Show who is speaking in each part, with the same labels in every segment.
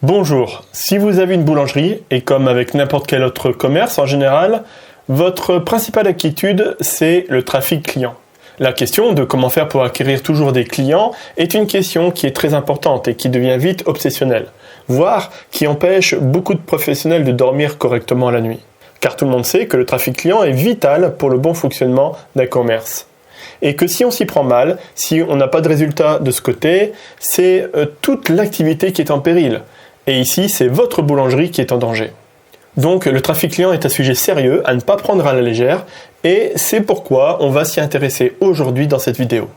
Speaker 1: Bonjour, si vous avez une boulangerie, et comme avec n'importe quel autre commerce en général, votre principale inquiétude, c'est le trafic client. La question de comment faire pour acquérir toujours des clients est une question qui est très importante et qui devient vite obsessionnelle, voire qui empêche beaucoup de professionnels de dormir correctement la nuit. Car tout le monde sait que le trafic client est vital pour le bon fonctionnement d'un commerce. Et que si on s'y prend mal, si on n'a pas de résultat de ce côté, c'est toute l'activité qui est en péril. Et ici, c'est votre boulangerie qui est en danger. Donc, le trafic client est un sujet sérieux à ne pas prendre à la légère, et c'est pourquoi on va s'y intéresser aujourd'hui dans cette vidéo.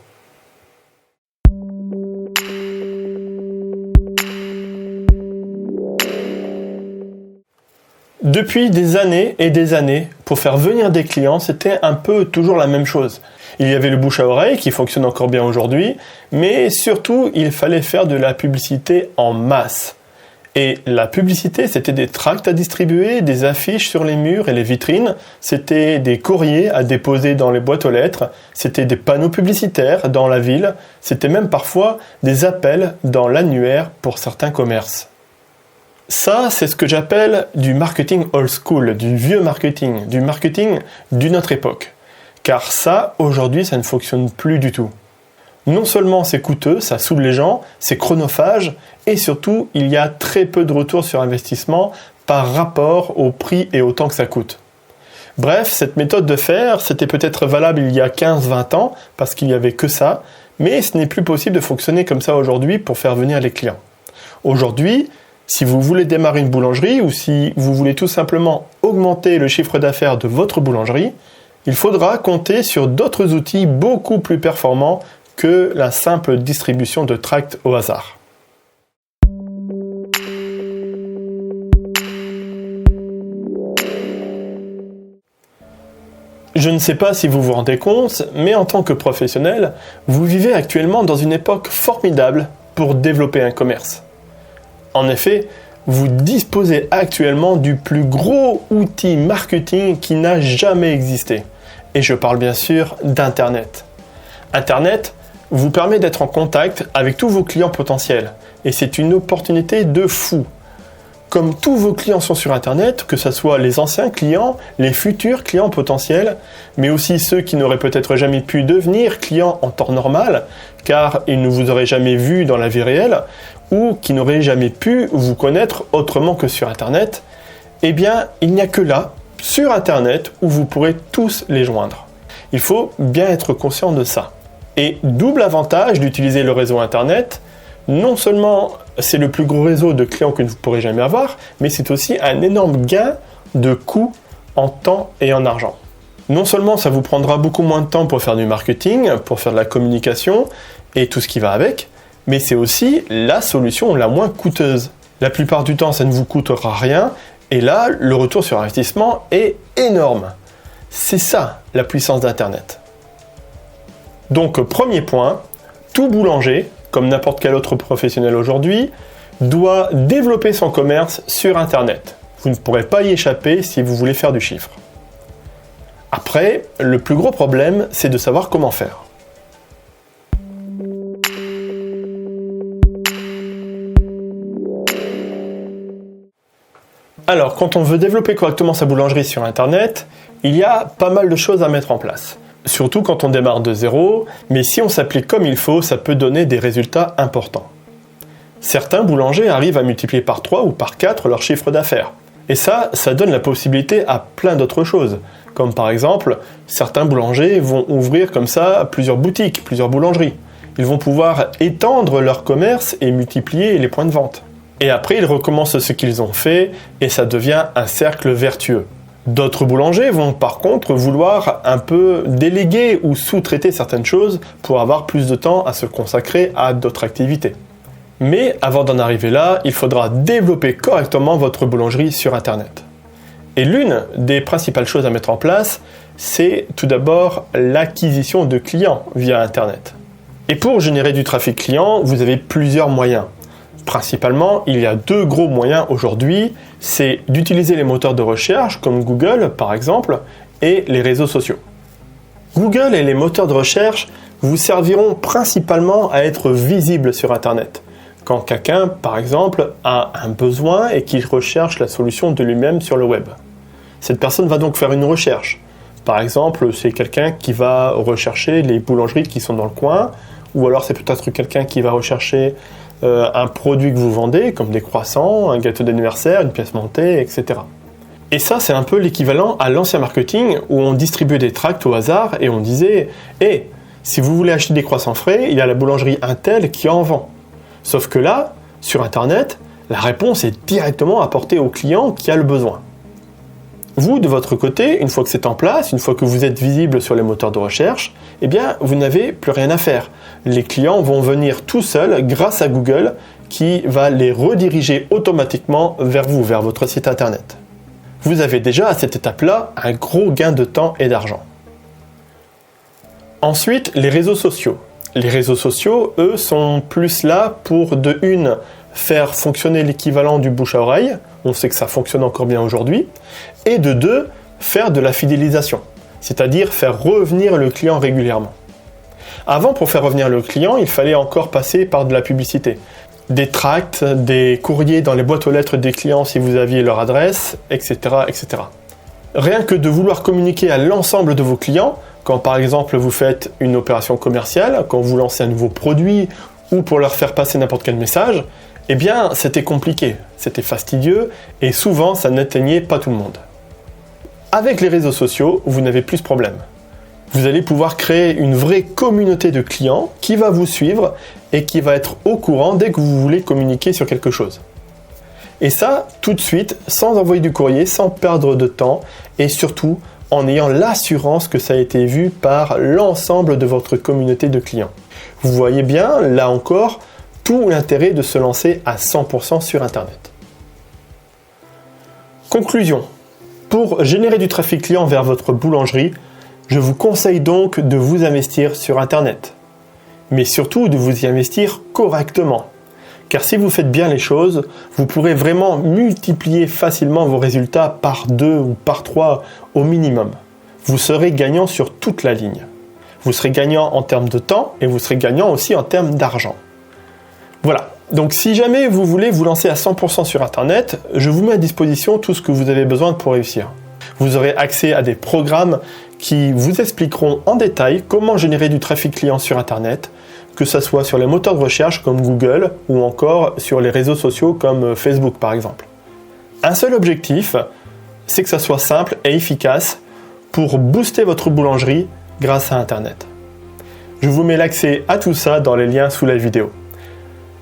Speaker 1: Depuis des années et des années, pour faire venir des clients, c'était un peu toujours la même chose. Il y avait le bouche à oreille qui fonctionne encore bien aujourd'hui, mais surtout, il fallait faire de la publicité en masse. Et la publicité, c'était des tracts à distribuer, des affiches sur les murs et les vitrines, c'était des courriers à déposer dans les boîtes aux lettres, c'était des panneaux publicitaires dans la ville, c'était même parfois des appels dans l'annuaire pour certains commerces. Ça, c'est ce que j'appelle du marketing old school, du vieux marketing, du marketing d'une autre époque. Car ça, aujourd'hui, ça ne fonctionne plus du tout. Non seulement c'est coûteux, ça saoule les gens, c'est chronophage, et surtout, il y a très peu de retour sur investissement par rapport au prix et au temps que ça coûte. Bref, cette méthode de faire, c'était peut-être valable il y a 15-20 ans, parce qu'il n'y avait que ça, mais ce n'est plus possible de fonctionner comme ça aujourd'hui pour faire venir les clients. Aujourd'hui, si vous voulez démarrer une boulangerie, ou si vous voulez tout simplement augmenter le chiffre d'affaires de votre boulangerie, il faudra compter sur d'autres outils beaucoup plus performants que la simple distribution de tracts au hasard. Je ne sais pas si vous vous rendez compte, mais en tant que professionnel, vous vivez actuellement dans une époque formidable pour développer un commerce. En effet, vous disposez actuellement du plus gros outil marketing qui n'a jamais existé. Et je parle bien sûr d'Internet. Internet vous permet d'être en contact avec tous vos clients potentiels. Et c'est une opportunité de fou. Comme tous vos clients sont sur Internet, que ce soit les anciens clients, les futurs clients potentiels, mais aussi ceux qui n'auraient peut-être jamais pu devenir clients en temps normal, car ils ne vous auraient jamais vu dans la vie réelle, ou qui n'auraient jamais pu vous connaître autrement que sur Internet, eh bien, il n'y a que là, sur Internet, où vous pourrez tous les joindre. Il faut bien être conscient de ça. Et double avantage d'utiliser le réseau Internet, non seulement c'est le plus gros réseau de clients que vous ne pourrez jamais avoir, mais c'est aussi un énorme gain de coûts en temps et en argent. Non seulement ça vous prendra beaucoup moins de temps pour faire du marketing, pour faire de la communication et tout ce qui va avec, mais c'est aussi la solution la moins coûteuse. La plupart du temps, ça ne vous coûtera rien, et là, le retour sur investissement est énorme. C'est ça, la puissance d'Internet. Donc, premier point, tout boulanger, comme n'importe quel autre professionnel aujourd'hui, doit développer son commerce sur Internet. Vous ne pourrez pas y échapper si vous voulez faire du chiffre. Après, le plus gros problème, c'est de savoir comment faire. Alors, quand on veut développer correctement sa boulangerie sur Internet, il y a pas mal de choses à mettre en place. Surtout quand on démarre de zéro, mais si on s'applique comme il faut, ça peut donner des résultats importants. Certains boulangers arrivent à multiplier par 3 ou par 4 leur chiffre d'affaires. Et ça donne la possibilité à plein d'autres choses. Comme par exemple, certains boulangers vont ouvrir comme ça plusieurs boutiques, plusieurs boulangeries. Ils vont pouvoir étendre leur commerce et multiplier les points de vente. Et après, ils recommencent ce qu'ils ont fait et ça devient un cercle vertueux. D'autres boulangers vont par contre vouloir un peu déléguer ou sous-traiter certaines choses pour avoir plus de temps à se consacrer à d'autres activités. Mais avant d'en arriver là, il faudra développer correctement votre boulangerie sur Internet. Et l'une des principales choses à mettre en place, c'est tout d'abord l'acquisition de clients via Internet. Et pour générer du trafic client, vous avez plusieurs moyens. Principalement, il y a deux gros moyens aujourd'hui, c'est d'utiliser les moteurs de recherche comme Google par exemple et les réseaux sociaux. Google et les moteurs de recherche vous serviront principalement à être visible sur Internet. Quand quelqu'un, par exemple, a un besoin et qu'il recherche la solution de lui-même sur le web. Cette personne va donc faire une recherche. Par exemple, c'est quelqu'un qui va rechercher les boulangeries qui sont dans le coin, ou alors c'est peut-être quelqu'un qui va rechercher un produit que vous vendez, comme des croissants, un gâteau d'anniversaire, une pièce montée, etc. Et ça, c'est un peu l'équivalent à l'ancien marketing où on distribuait des tracts au hasard et on disait « Hey, si vous voulez acheter des croissants frais, il y a la boulangerie Intel qui en vend. » Sauf que là, sur Internet, la réponse est directement apportée au client qui a le besoin. Vous, de votre côté, une fois que c'est en place, une fois que vous êtes visible sur les moteurs de recherche, eh bien, vous n'avez plus rien à faire. Les clients vont venir tout seuls grâce à Google qui va les rediriger automatiquement vers vous, vers votre site Internet. Vous avez déjà à cette étape-là un gros gain de temps et d'argent. Ensuite, les réseaux sociaux. Les réseaux sociaux, eux, sont plus là pour, de une, faire fonctionner l'équivalent du bouche à oreille, on sait que ça fonctionne encore bien aujourd'hui, et de deux, faire de la fidélisation, c'est-à-dire faire revenir le client régulièrement. Avant, pour faire revenir le client, il fallait encore passer par de la publicité. Des tracts, des courriers dans les boîtes aux lettres des clients si vous aviez leur adresse, etc., etc. Rien que de vouloir communiquer à l'ensemble de vos clients, quand par exemple vous faites une opération commerciale, quand vous lancez un nouveau produit, ou pour leur faire passer n'importe quel message, eh bien c'était compliqué, c'était fastidieux, et souvent ça n'atteignait pas tout le monde. Avec les réseaux sociaux, vous n'avez plus ce problème. Vous allez pouvoir créer une vraie communauté de clients qui va vous suivre et qui va être au courant dès que vous voulez communiquer sur quelque chose. Et ça, tout de suite, sans envoyer du courrier, sans perdre de temps et surtout en ayant l'assurance que ça a été vu par l'ensemble de votre communauté de clients. Vous voyez bien, là encore, tout l'intérêt de se lancer à 100% sur Internet. Conclusion. Pour générer du trafic client vers votre boulangerie, je vous conseille donc de vous investir sur Internet. Mais surtout de vous y investir correctement. Car si vous faites bien les choses, vous pourrez vraiment multiplier facilement vos résultats par 2 ou par 3 au minimum. Vous serez gagnant sur toute la ligne. Vous serez gagnant en termes de temps et vous serez gagnant aussi en termes d'argent. Voilà. Donc si jamais vous voulez vous lancer à 100% sur Internet, je vous mets à disposition tout ce que vous avez besoin pour réussir. Vous aurez accès à des programmes qui vous expliqueront en détail comment générer du trafic client sur Internet, que ce soit sur les moteurs de recherche comme Google ou encore sur les réseaux sociaux comme Facebook par exemple. Un seul objectif, c'est que ça soit simple et efficace pour booster votre boulangerie grâce à Internet. Je vous mets l'accès à tout ça dans les liens sous la vidéo.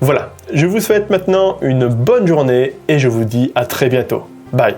Speaker 1: Voilà, je vous souhaite maintenant une bonne journée et je vous dis à très bientôt. Bye.